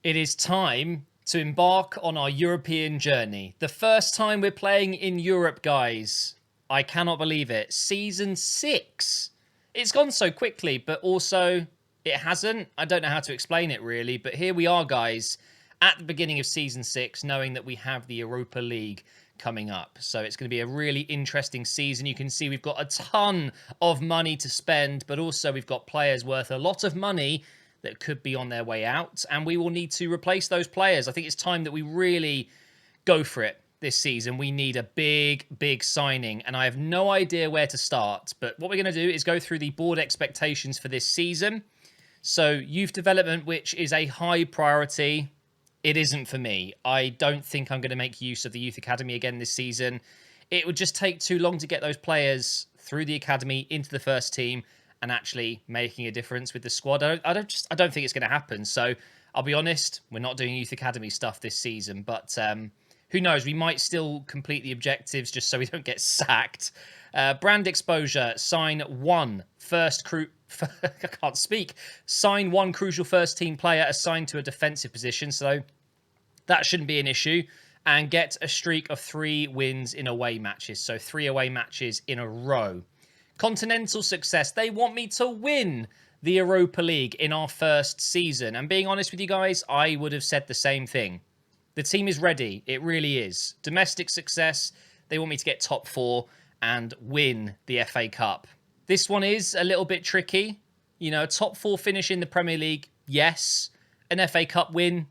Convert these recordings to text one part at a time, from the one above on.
It is time to embark on our European journey. The first time we're playing in Europe, guys. I cannot believe it. Season 6. It's gone so quickly, but also it hasn't. I don't know how to explain it really, but here we are, guys, at the beginning of Season 6, knowing that we have the Europa League coming up. So it's going to be a really interesting season. You can see we've got a ton of money to spend, but also we've got players worth a lot of money that could be on their way out, and we will need to replace those players. I think it's time that we really go for it this season. We need a big signing, and I have no idea where to start. But what we're going to do is go through the board expectations for this season. So youth development, which is a high priority, it isn't for me. I don't think I'm going to make use of the youth academy again this season. It would just take too long to get those players through the academy into the first team and actually making a difference with the squad. I don't think it's going to happen. So I'll be honest, we're not doing youth academy stuff this season, but who knows? We might still complete the objectives just so we don't get sacked. Brand exposure, sign one first I can't speak. Sign one crucial first team player assigned to a defensive position. So that shouldn't be an issue. And get a streak of 3 wins in away matches. So 3 away matches in a row. Continental success. They want me to win the Europa League in our first season. And being honest with you guys, I would have said the same thing. The team is ready. It really is. Domestic success. They want me to get top 4 and win the FA Cup. This one is a little bit tricky. You know, top 4 finish in the Premier League, yes. An FA Cup win,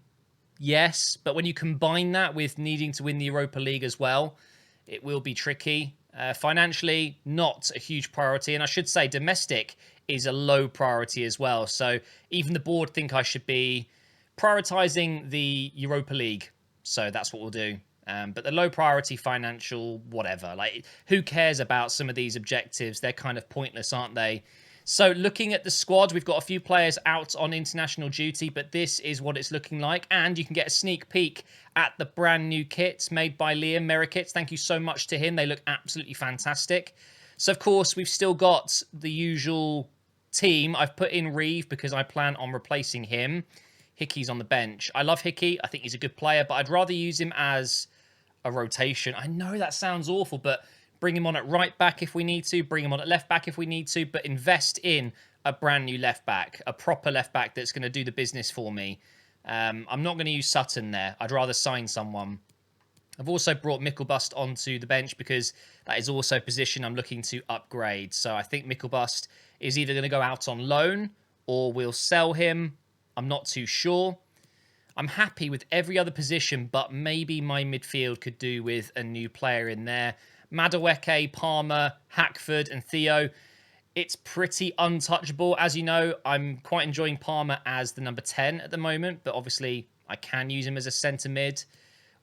yes. But when you combine that with needing to win the Europa League as well, it will be tricky. Financially, not a huge priority. And I should say domestic is a low priority as well. So even the board think I should be prioritizing the Europa League. So that's what we'll do. But the low priority financial, whatever. Like, who cares about some of these objectives? They're kind of pointless, aren't they? So looking at the squad, we've got a few players out on international duty, but this is what it's looking like. And you can get a sneak peek at the brand new kits made by Liam Merrickits. Thank you so much to him. They look absolutely fantastic. So, of course, we've still got the usual team. I've put in Reeve because I plan on replacing him. Hickey's on the bench. I love Hickey. I think he's a good player, but I'd rather use him as a rotation. I know that sounds awful, but bring him on at right back if we need to. Bring him on at left back if we need to. But invest in a brand new left back. A proper left back that's going to do the business for me. I'm not going to use Sutton there. I'd rather sign someone. I've also brought Mickelbust onto the bench because that is also a position I'm looking to upgrade. So I think Mickelbust is either going to go out on loan or we'll sell him. I'm not too sure. I'm happy with every other position, but maybe my midfield could do with a new player in there. Madueke, Palmer, Hackford and Theo. It's pretty untouchable. As you know, I'm quite enjoying Palmer as the number 10 at the moment, but obviously I can use him as a centre mid.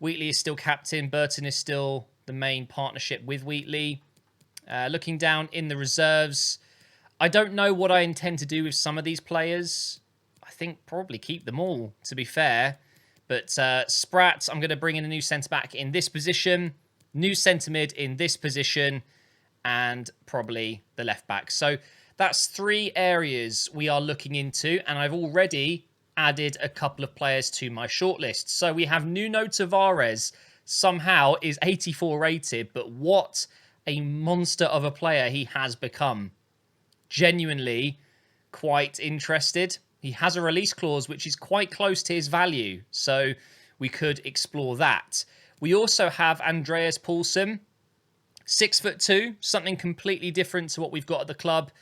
Wheatley is still captain. Burton is still the main partnership with Wheatley. Looking down in the reserves, I don't know what I intend to do with some of these players. I think probably keep them all, to be fair. But Spratt, I'm going to bring in a new centre-back in this position. New centre-mid in this position. And probably the left-back. So that's 3 areas we are looking into. And I've already added a couple of players to my shortlist. So we have Nuno Tavares. Somehow is 84 rated. But what a monster of a player he has become. Genuinely quite interested. He has a release clause which is quite close to his value, so we could explore that. We also have Andreas Paulsen, 6'2", something completely different to what we've got at the club.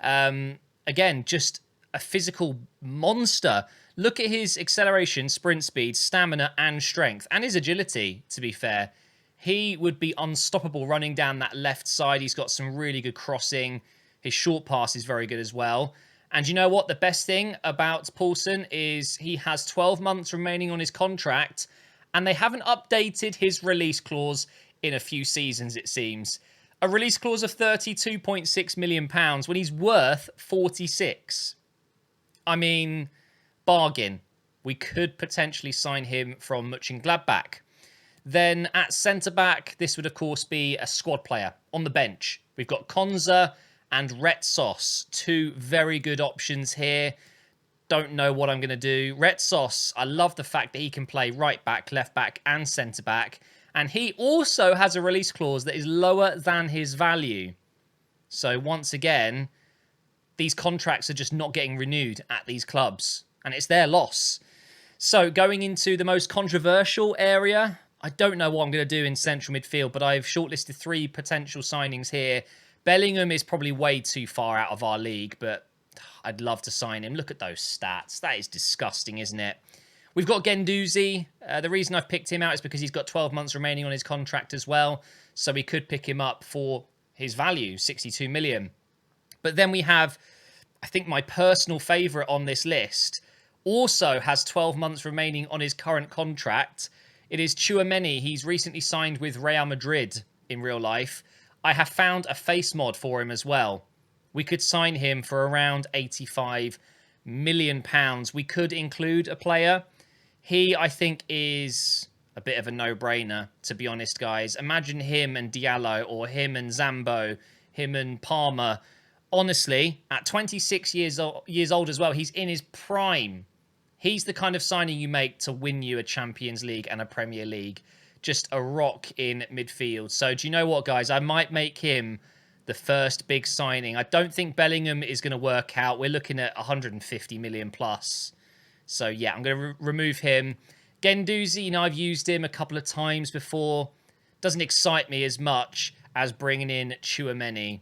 Again, just a physical monster. Look at his acceleration, sprint speed, stamina and strength, and his agility, to be fair. He would be unstoppable running down that left side. He's got some really good crossing. His short pass is very good as well. And you know what? The best thing about Paulsen is he has 12 months remaining on his contract, and they haven't updated his release clause in a few seasons, it seems. A release clause of £32.6 million when he's worth 46. I mean, bargain. We could potentially sign him from Mönchengladbach. Then at centre-back, this would, of course, be a squad player on the bench. We've got Konza and Retsos, 2 very good options here. don't know what I'm going to do. Retsos, I love the fact that he can play right back, left back, and centre back. And he also has a release clause that is lower than his value. So once again, these contracts are just not getting renewed at these clubs. And it's their loss. So going into the most controversial area, I don't know what I'm going to do in central midfield, but I've shortlisted 3 potential signings here. Bellingham is probably way too far out of our league, but I'd love to sign him. Look at those stats. That is disgusting, isn't it? We've got Guendouzi. The reason I've picked him out is because he's got 12 months remaining on his contract as well. So we could pick him up for his value, 62 million. But then we have, I think my personal favourite on this list, also has 12 months remaining on his current contract. It is Tchouameni. He's recently signed with Real Madrid in real life. I have found a face mod for him as well. We could sign him for around £85 million. We could include a player. He, I think, is a bit of a no-brainer, to be honest, guys. Imagine him and Diallo, or him and Zambo, him and Palmer. Honestly, at 26 years old as well, he's in his prime. He's the kind of signing you make to win you a Champions League and a Premier League. Just a rock in midfield. So do you know what, guys? I might make him the first big signing. I don't think Bellingham is going to work out. We're looking at 150 million plus. So yeah, I'm going to remove him. Guendouzi, you know, I've used him a couple of times before. Doesn't excite me as much as bringing in Tchouameni.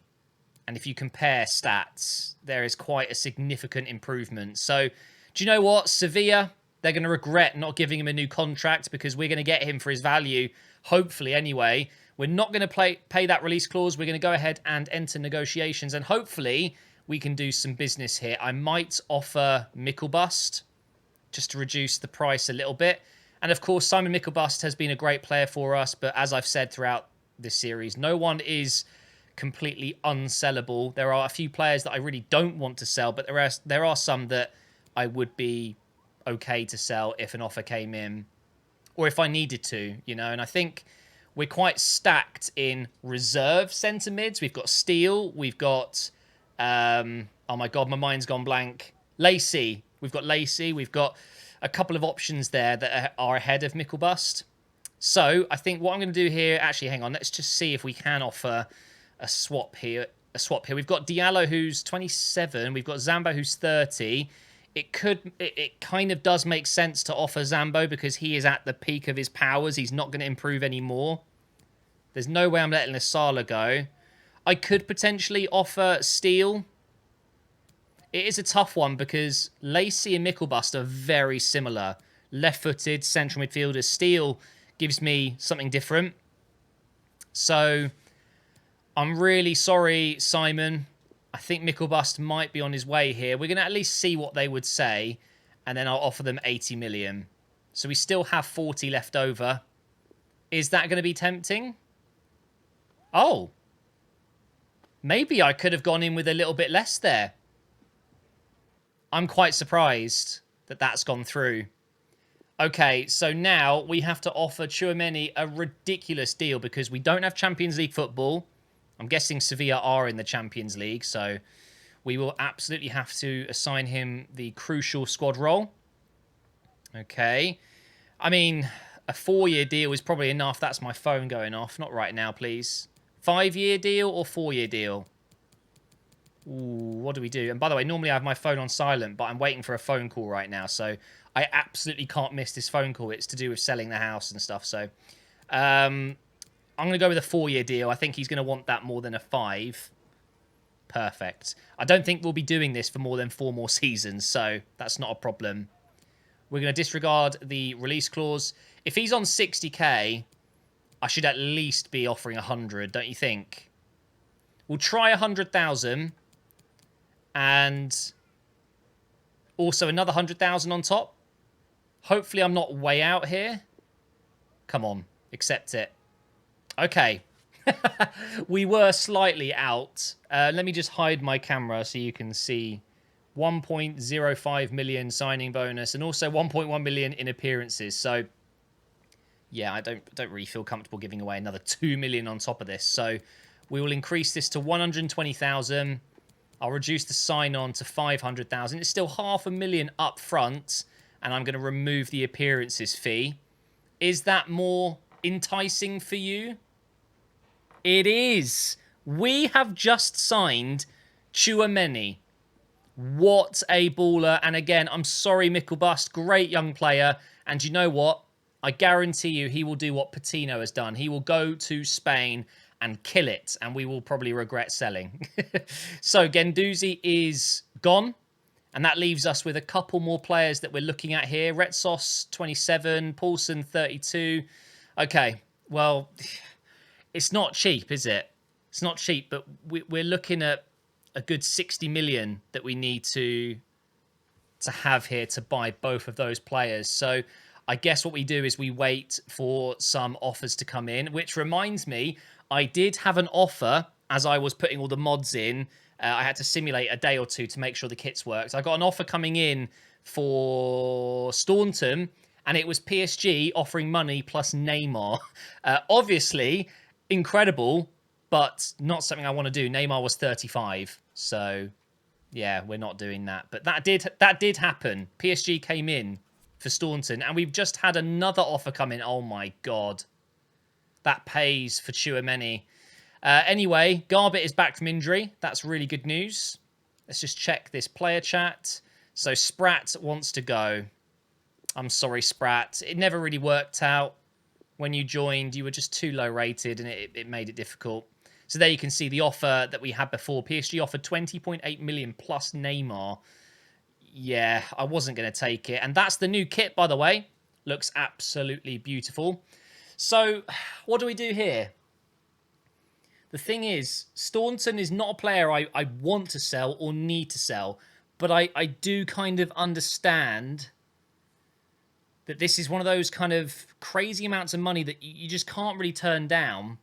And if you compare stats, there is quite a significant improvement. So do you know what? Sevilla, they're going to regret not giving him a new contract because we're going to get him for his value, hopefully anyway. We're not going to pay that release clause. We're going to go ahead and enter negotiations, and hopefully we can do some business here. I might offer Mickelbust just to reduce the price a little bit. And of course, Simon Mickelbust has been a great player for us, but as I've said throughout this series, no one is completely unsellable. There are a few players that I really don't want to sell, but there are some that I would be okay to sell if an offer came in, or if I needed to, you know. And I think we're quite stacked in reserve centre mids. We've got Steele, we've got oh my god, my mind's gone blank. Lacey. We've got Lacey. We've got a couple of options there that are ahead of Mickelbust. So I think what I'm going to do here, actually, hang on, let's just see if we can offer a swap here. We've got Diallo, who's 27. We've got Zambo, who's 30. It kind of does make sense to offer Zambo because he is at the peak of his powers. He's not going to improve anymore. There's no way I'm letting Asala go. I could potentially offer Steele. It is a tough one because Lacey and Mickelbust are very similar. Left-footed, central midfielders. Steele gives me something different. So I'm really sorry, Simon. I think Mickelbust might be on his way here. We're going to at least see what they would say, and then I'll offer them 80 million. So we still have 40 left over. Is that going to be tempting? Oh. Maybe I could have gone in with a little bit less there. I'm quite surprised that that's gone through. Okay, so now we have to offer Tchouameni a ridiculous deal because we don't have Champions League football. I'm guessing Sevilla are in the Champions League, so we will absolutely have to assign him the crucial squad role. Okay. I mean, a 4-year deal is probably enough. That's my phone going off. Not right now, please. 5-year deal or 4-year deal? Ooh, what do we do? And by the way, normally I have my phone on silent, but I'm waiting for a phone call right now, so I absolutely can't miss this phone call. It's to do with selling the house and stuff, so I'm going to go with a 4-year deal. I think he's going to want that more than a 5. Perfect. I don't think we'll be doing this for more than 4 more seasons, so that's not a problem. We're going to disregard the release clause. If he's on 60k, I should at least be offering 100, don't you think? We'll try 100,000. And also another 100,000 on top. Hopefully I'm not way out here. Come on, accept it. Okay. We were slightly out. Let me just hide my camera so you can see 1.05 million signing bonus and also 1.1 million in appearances. So yeah, I don't really feel comfortable giving away another 2 million on top of this. So we will increase this to 120,000. I'll reduce the sign-on to 500,000. It's still 500,000 up front, and I'm going to remove the appearances fee. Is that more enticing for you? It is. We have just signed Tchouameni. What a baller. And again, I'm sorry, Mickelbust, great young player. And you know what? I guarantee you he will do what Patino has done. He will go to Spain and kill it. And we will probably regret selling. So Guendouzi is gone. And that leaves us with a couple more players that we're looking at here. Retsos, 27. Paulson, 32. Okay, well, it's not cheap, is it? It's not cheap, but we're looking at a good 60 million that we need to have here to buy both of those players. So I guess what we do is we wait for some offers to come in, which reminds me, I did have an offer as I was putting all the mods in. I had to simulate a day or two to make sure the kits worked. I got an offer coming in for Staunton, and it was PSG offering money plus Neymar. Obviously, incredible, but not something I want to do. Neymar was 35, so yeah, we're not doing that. But that did happen. PSG came in for Staunton, and we've just had another offer come in. Oh my god, that pays for Tchouameni. Anyway, Garbett is back from injury. That's really good news. Let's just check this player chat. So Sprat wants to go. I'm sorry, Sprat. It never really worked out. When you joined, you were just too low rated, and it made it difficult. So there you can see the offer that we had before. PSG offered 20.8 million plus Neymar. Yeah, I wasn't going to take it. And that's the new kit, by the way. Looks absolutely beautiful. So what do we do here? The thing is, Staunton is not a player I want to sell or need to sell. But I do kind of understand that this is one of those kind of crazy amounts of money that you just can't really turn down.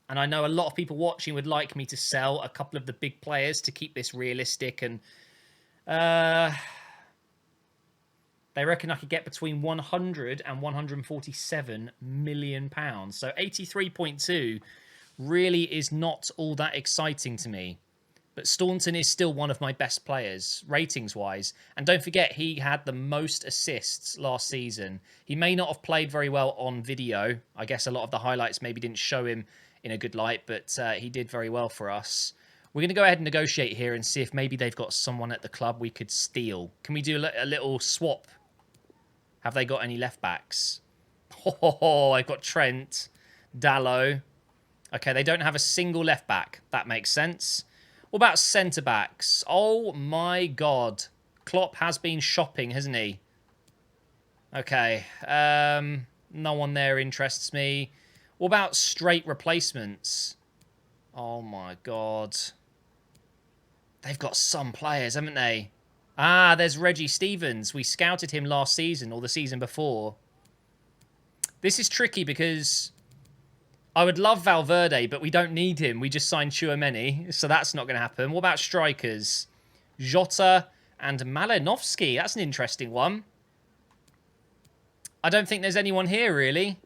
And I know a lot of people watching would like me to sell a couple of the big players to keep this realistic. And they reckon I could get between 100 and 147 million pounds. So 83.2 really is not all that exciting to me. But Staunton is still one of my best players, ratings-wise. And don't forget, he had the most assists last season. He may not have played very well on video. I guess a lot of the highlights maybe didn't show him in a good light, but he did very well for us. We're going to go ahead and negotiate here and see if maybe they've got someone at the club we could steal. Can we do a little swap? Have they got any left-backs? Oh, I've got Trent, Dallo. Okay, they don't have a single left-back. That makes sense. What about centre-backs? Oh, my God. Klopp has been shopping, hasn't he? Okay. No one there interests me. What about straight replacements? Oh, my God. They've got some players, haven't they? Ah, there's Reggie Stevens. We scouted him last season or the season before. This is tricky because I would love Valverde, but we don't need him. We just signed Tchouameni, so that's not going to happen. What about strikers? Jota and Malinovsky. That's an interesting one. I don't think there's anyone here, really.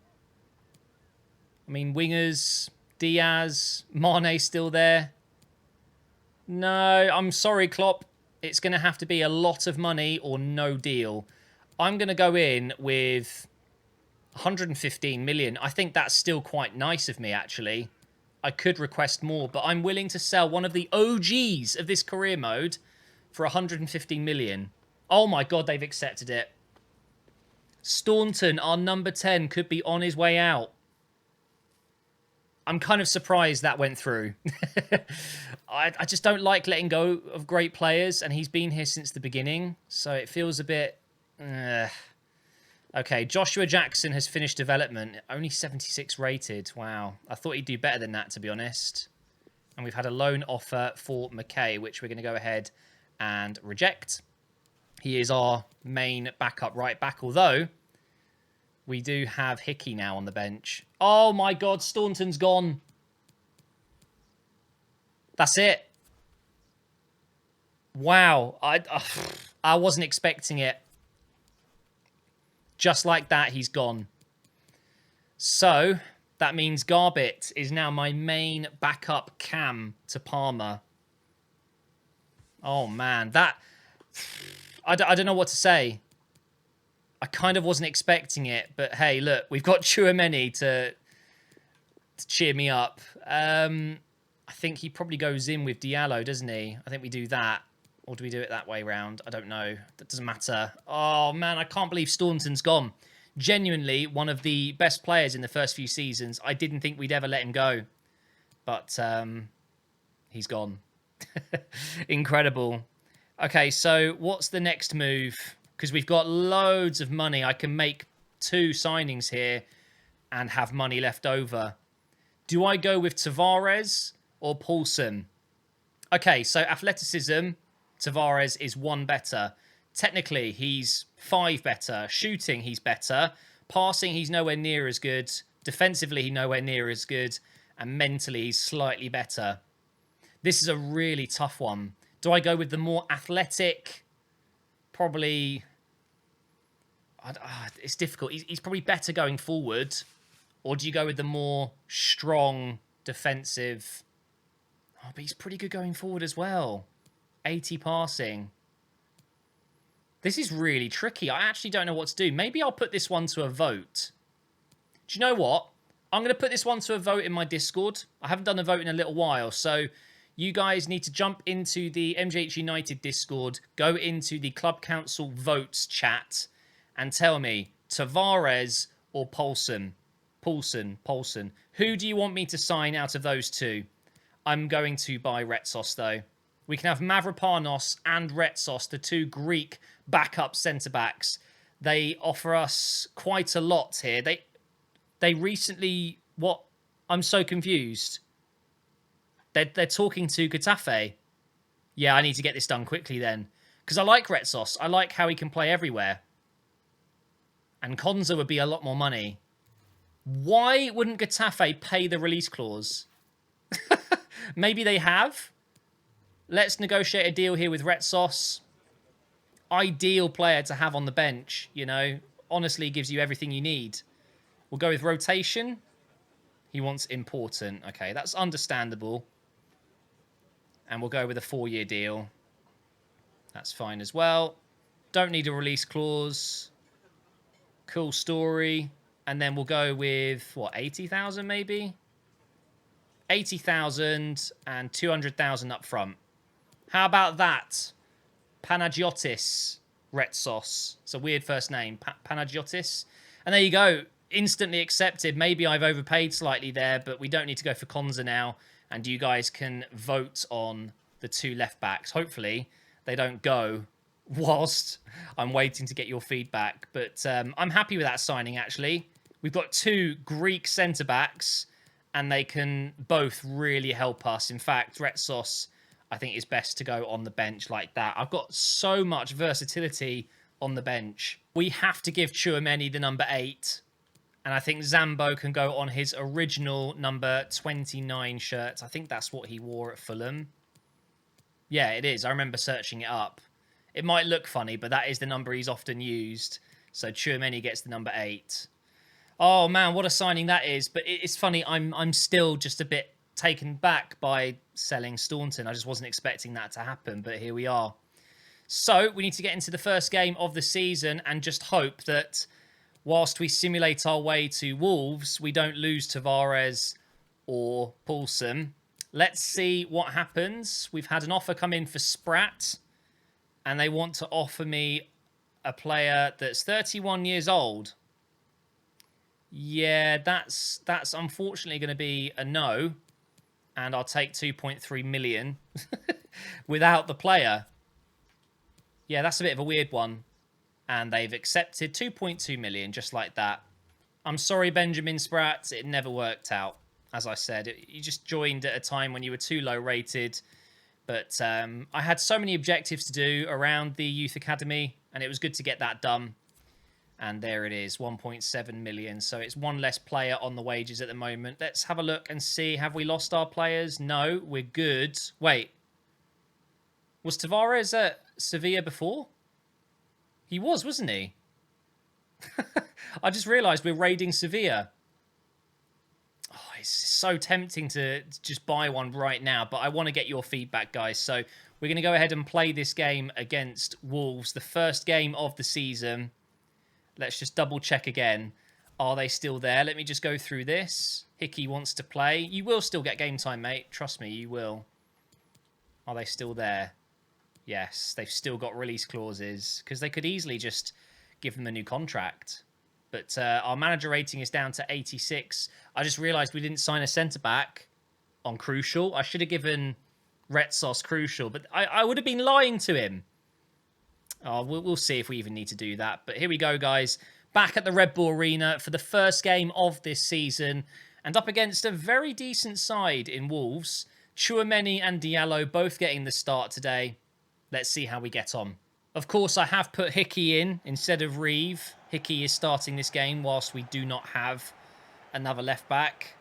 I mean, wingers, Diaz, Mane still there. No, I'm sorry, Klopp. It's going to have to be a lot of money or no deal. I'm going to go in with 115 million. I think that's still quite nice of me, actually. I could request more, but I'm willing to sell one of the OGs of this career mode for 115 million. Oh my God, they've accepted it. Staunton, our number 10, could be on his way out. I'm kind of surprised that went through. I just don't like letting go of great players, and he's been here since the beginning, so it feels a bit... Okay, Joshua Jackson has finished development. Only 76 rated. Wow. I thought he'd do better than that, to be honest. And we've had a loan offer for McKay, which we're going to go ahead and reject. He is our main backup right back, although we do have Hickey now on the bench. Oh my God, Staunton's gone. That's it. Wow. I wasn't expecting it. Just like that, he's gone. So, that means Garbett is now my main backup cam to Palmer. Oh, man. That... I don't know what to say. I kind of wasn't expecting it, but hey, look, we've got Tchouameni to cheer me up. I think he probably goes in with Diallo, doesn't he? I think we do that. Or do we do it that way round? I don't know. That doesn't matter. Oh, man, I can't believe Staunton's gone. Genuinely, one of the best players in the first few seasons. I didn't think we'd ever let him go. But he's gone. Incredible. Okay, so what's the next move? Because we've got loads of money. I can make 2 signings here and have money left over. Do I go with Tavares or Paulson? Okay, so athleticism, Tavares is 1 better. Technically, he's 5 better. Shooting, he's better. Passing, he's nowhere near as good. Defensively, he's nowhere near as good. And mentally, he's slightly better. This is a really tough one. Do I go with the more athletic? Probably... it's difficult. He's probably better going forward. Or do you go with the more strong defensive? Oh, but he's pretty good going forward as well. 80 passing. This is really tricky. I actually don't know what to do. Maybe I'll put this one to a vote. Do you know what? I'm going to put this one to a vote in my Discord. I haven't done a vote in a little while, so you guys need to jump into the MJH United Discord, go into the Club Council votes chat, and tell me, Tavares or Paulson? Paulson. Who do you want me to sign out of those 2? I'm going to buy Retsos, though. We can have Mavropanos and Retsos, the 2 Greek backup centre-backs. They offer us quite a lot here. They recently... What? I'm so confused. They're talking to Getafe. Yeah, I need to get this done quickly then. Because I like Retsos. I like how he can play everywhere. And Konza would be a lot more money. Why wouldn't Getafe pay the release clause? Maybe they have. Let's negotiate a deal here with Retsos. Ideal player to have on the bench, you know. Honestly, gives you everything you need. We'll go with rotation. He wants important. Okay, that's understandable. And we'll go with a 4-year deal. That's fine as well. Don't need a release clause. Cool story. And then we'll go with, what, 80,000 maybe? 80,000 and 200,000 up front. How about that? Panagiotis Retsos. It's a weird first name. Panagiotis. And there you go. Instantly accepted. Maybe I've overpaid slightly there, but we don't need to go for Konza now. And you guys can vote on the 2 left backs. Hopefully, they don't go whilst I'm waiting to get your feedback. But I'm happy with that signing, actually. We've got 2 Greek centre-backs, and they can both really help us. In fact, Retsos, I think, is best to go on the bench like that. I've got so much versatility on the bench. We have to give Tchouameni the number 8. And I think Zambo can go on his original number 29 shirt. I think that's what he wore at Fulham. Yeah, it is. I remember searching it up. It might look funny, but that is the number he's often used. So Tchouameni gets the number 8. Oh, man, what a signing that is. But it's funny, I'm still just a bit taken back by selling Staunton. I just wasn't expecting that to happen, but here we are. So we need to get into the first game of the season and just hope that whilst we simulate our way to Wolves, we don't lose Tavares or Paulson. Let's see what happens. We've had an offer come in for Sprat, and they want to offer me a player that's 31 years old. Yeah, that's unfortunately going to be a no, and I'll take 2.3 million without the player. Yeah, that's a bit of a weird one. And they've accepted 2.2 million, just like that. I'm sorry, Benjamin Sprat. It never worked out. As I said, you just joined at a time when you were too low rated. But I had so many objectives to do around the youth academy, and it was good to get that done. And there it is, 1.7 million. So it's 1 less player on the wages at the moment. Let's have a look and see. Have we lost our players? No, we're good. Wait. Was Tavares at Sevilla before? He was, wasn't he? I just realised we're raiding Sevilla. Oh, it's so tempting to just buy one right now, but I want to get your feedback, guys. So we're going to go ahead and play this game against Wolves, the first game of the season. Let's just double check again. Are they still there? Let me just go through this. Hickey wants to play. You will still get game time, mate. Trust me, you will. Are they still there? Yes, they've still got release clauses because they could easily just give them a new contract. But our manager rating is down to 86. I just realised we didn't sign a centre-back on Crucial. I should have given Retsos Crucial, but I would have been lying to him. Oh, we'll see if we even need to do that. But here we go, guys. Back at the Red Bull Arena for the first game of this season. And up against a very decent side in Wolves. Tchouameni and Diallo both getting the start today. Let's see how we get on. Of course, I have put Hickey in instead of Reeve. Hickey is starting this game whilst we do not have another left-back.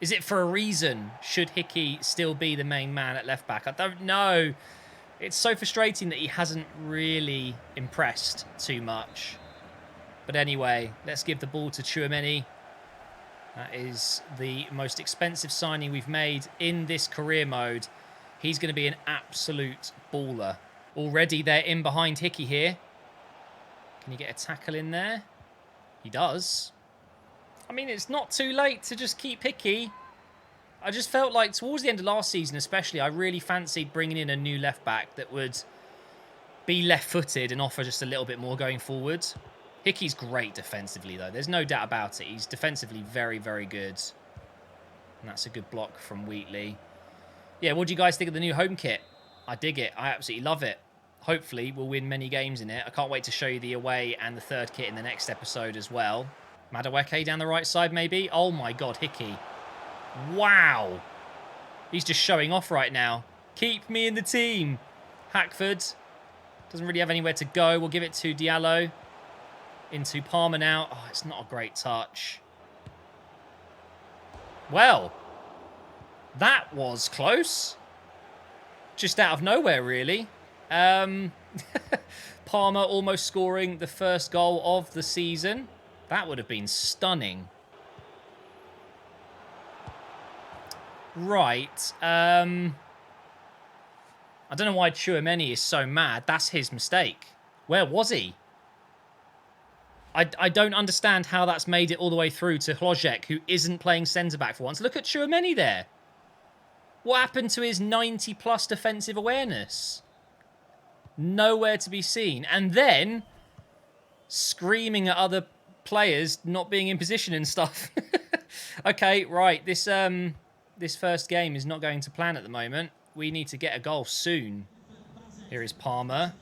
Is it for a reason? Should Hickey still be the main man at left-back? I don't know. It's so frustrating that he hasn't really impressed too much. But anyway, let's give the ball to Tchouameni. That is the most expensive signing we've made in this career mode. He's going to be an absolute baller. Already they're in behind Hickey here. Can you get a tackle in there? He does. I mean, it's not too late to just keep Hickey. I just felt like towards the end of last season especially, I really fancied bringing in a new left-back that would be left-footed and offer just a little bit more going forward. Hickey's great defensively, though. There's no doubt about it. He's defensively very, very good. And that's a good block from Wheatley. Yeah, what do you guys think of the new home kit? I dig it. I absolutely love it. Hopefully, we'll win many games in it. I can't wait to show you the away and the third kit in the next episode as well. Madueke down the right side, maybe? Oh, my God, Hickey. Wow. He's just showing off right now. Keep me in the team. Hackford. Doesn't really have anywhere to go. We'll give it to Diallo. Into Palmer now. Oh, it's not a great touch. Well, that was close. Just out of nowhere, really. Palmer almost scoring the first goal of the season. That would have been stunning. Right. I don't know why Tchouameni is so mad. That's his mistake. Where was he? I don't understand how that's made it all the way through to Hlojek, who isn't playing centre-back for once. Look at Tchouameni there. What happened to his 90-plus defensive awareness? Nowhere to be seen. And then screaming at other players not being in position and stuff. Okay, right. This first game is not going to plan at the moment. We need to get a goal soon. Here is Palmer.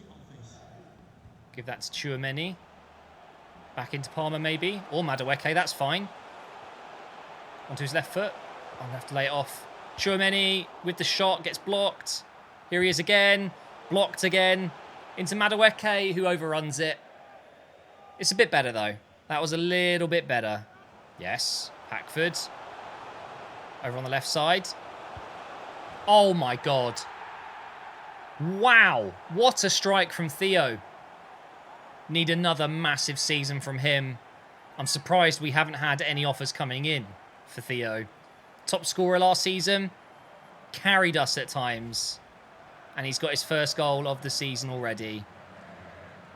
Give that to Tchouameni. Back into Palmer, maybe. Or Madueke, that's fine. Onto his left foot. I'm going to have to lay it off. Tchouameni with the shot, gets blocked. Here he is again. Blocked again. Into Madueke, who overruns it. It's a bit better, though. That was a little bit better. Yes. Hackford. Over on the left side. Oh, my God. Wow. What a strike from Theo. Need another massive season from him. I'm surprised we haven't had any offers coming in for Theo. Top scorer last season. Carried us at times. And he's got his first goal of the season already.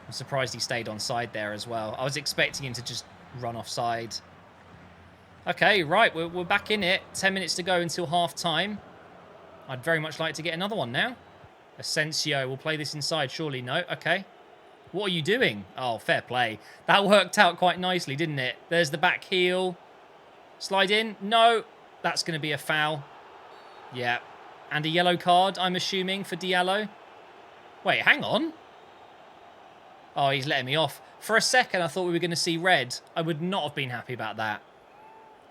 I'm surprised he stayed on side there as well. I was expecting him to just run offside. Okay, right. We're back in it. 10 minutes to go until half-time. I'd very much like to get another one now. Asensio will play this inside, surely. No? Okay. What are you doing? Oh, fair play. That worked out quite nicely, didn't it? There's the back heel. Slide in. No. That's going to be a foul. Yeah. And a yellow card, I'm assuming, for Diallo. Wait, hang on. Oh, he's letting me off. For a second, I thought we were going to see red. I would not have been happy about that.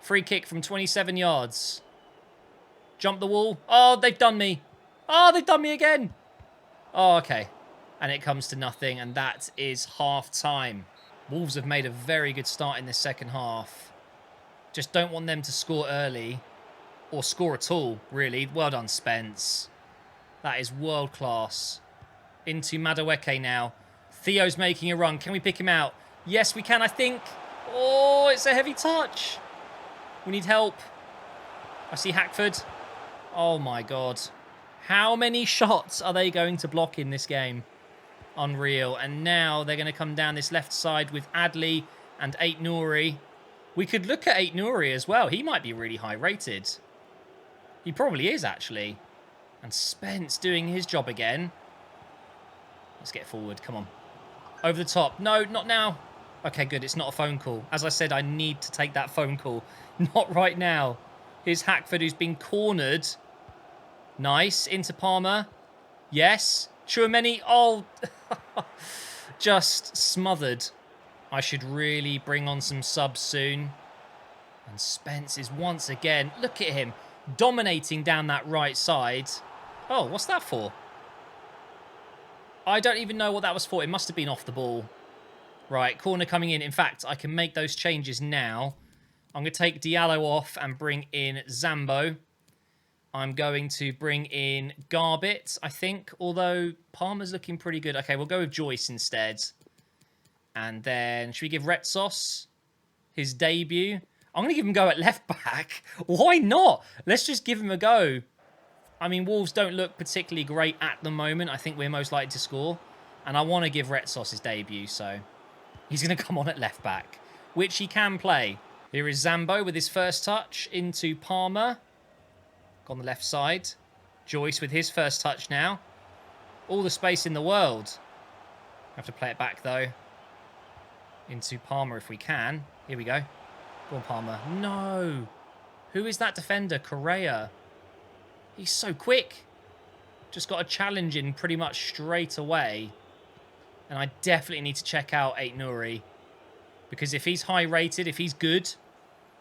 Free kick from 27 yards. Jump the wall. Oh, they've done me. Oh, they've done me again. Oh, okay. And it comes to nothing, and that is half-time. Wolves have made a very good start in this second half. Just don't want them to score early, or score at all, really. Well done, Spence. That is world-class. Into Madueke now. Theo's making a run. Can we pick him out? Yes, we can, I think. Oh, it's a heavy touch. We need help. I see Hackford. Oh, my God. How many shots are they going to block in this game? Unreal. And now they're going to come down this left side with Adley and Ait Nouri. We could look at Ait Nouri as well. He might be really high rated. He probably is, actually. And Spence doing his job again. Let's get forward. Come on. Over the top. No, not now. Okay, good. It's not a phone call. As I said, I need to take that phone call. Not right now. Here's Hackford, who's been cornered. Nice. Into Palmer. Yes. Tchouameni. Oh, just smothered. I should really bring on some subs soon. And Spence is once again, look at him, dominating down that right side. Oh, what's that for? I don't even know what that was for. It must have been off the ball. Right, corner coming in. In fact, I can make those changes now. I'm going to take Diallo off and bring in Zambo. I'm going to bring in Garbett, I think. Although Palmer's looking pretty good. Okay, we'll go with Joyce instead. And then, should we give Retsos his debut? I'm going to give him a go at left back. Why not? Let's just give him a go. I mean, Wolves don't look particularly great at the moment. I think we're most likely to score. And I want to give Retsos his debut, so he's going to come on at left back, which he can play. Here is Zambo with his first touch into Palmer. On the left side. Joyce with his first touch now. All the space in the world. Have to play it back, though. Into Palmer if we can. Here we go. Go on, Palmer. No. Who is that defender? Correa. He's so quick. Just got a challenge in pretty much straight away. And I definitely need to check out Ait Nouri. Because if he's high rated, if he's good,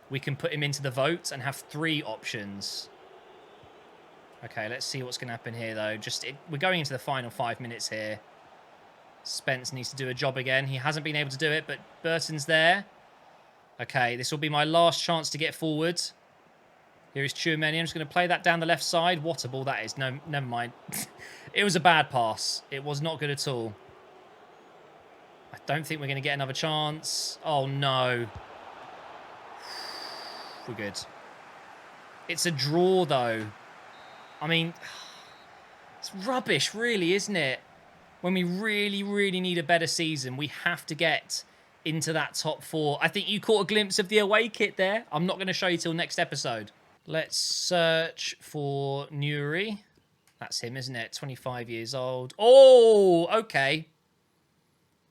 we can put him into the vote and have 3 options. Okay, let's see what's going to happen here, though. We're going into the final 5 minutes here. Spence needs to do a job again. He hasn't been able to do it, but Burton's there. Okay, this will be my last chance to get forward. Here is Tchouameni. I'm just going to play that down the left side. What a ball that is. No, never mind. It was a bad pass. It was not good at all. I don't think we're going to get another chance. Oh, no. We're good. It's a draw, though. I mean, it's rubbish, really, isn't it? When we really, really need a better season, we have to get into that top 4. I think you caught a glimpse of the away kit there. I'm not going to show you till next episode. Let's search for Nouri. That's him, isn't it? 25 years old. Oh, okay.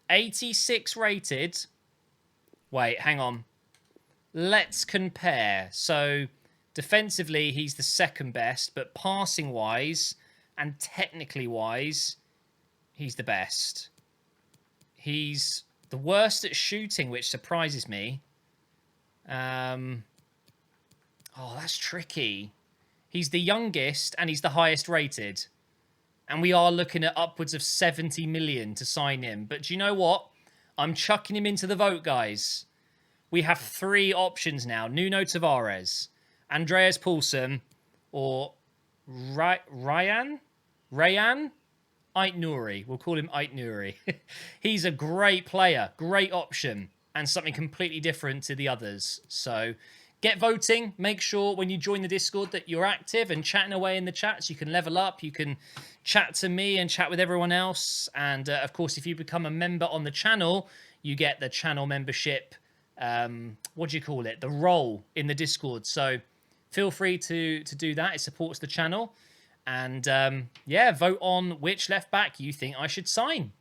86 rated. Wait, hang on. Let's compare. So, defensively, he's the second best, but passing-wise and technically-wise, he's the best. He's the worst at shooting, which surprises me. Oh, that's tricky. He's the youngest and he's the highest rated. And we are looking at upwards of 70 million to sign him. But do you know what? I'm chucking him into the vote, guys. We have 3 options now. Nuno Tavares, Andreas Poulsen, or Rayan? Ait Nouri. We'll call him Ait Nouri. He's a great player. Great option. And something completely different to the others. So get voting. Make sure when you join the Discord that you're active and chatting away in the chats. You can level up. You can chat to me and chat with everyone else. And, of course, if you become a member on the channel, you get the channel membership. What do you call it? The role in the Discord. So feel free to do that. It supports the channel. And, yeah, vote on which left back you think I should sign.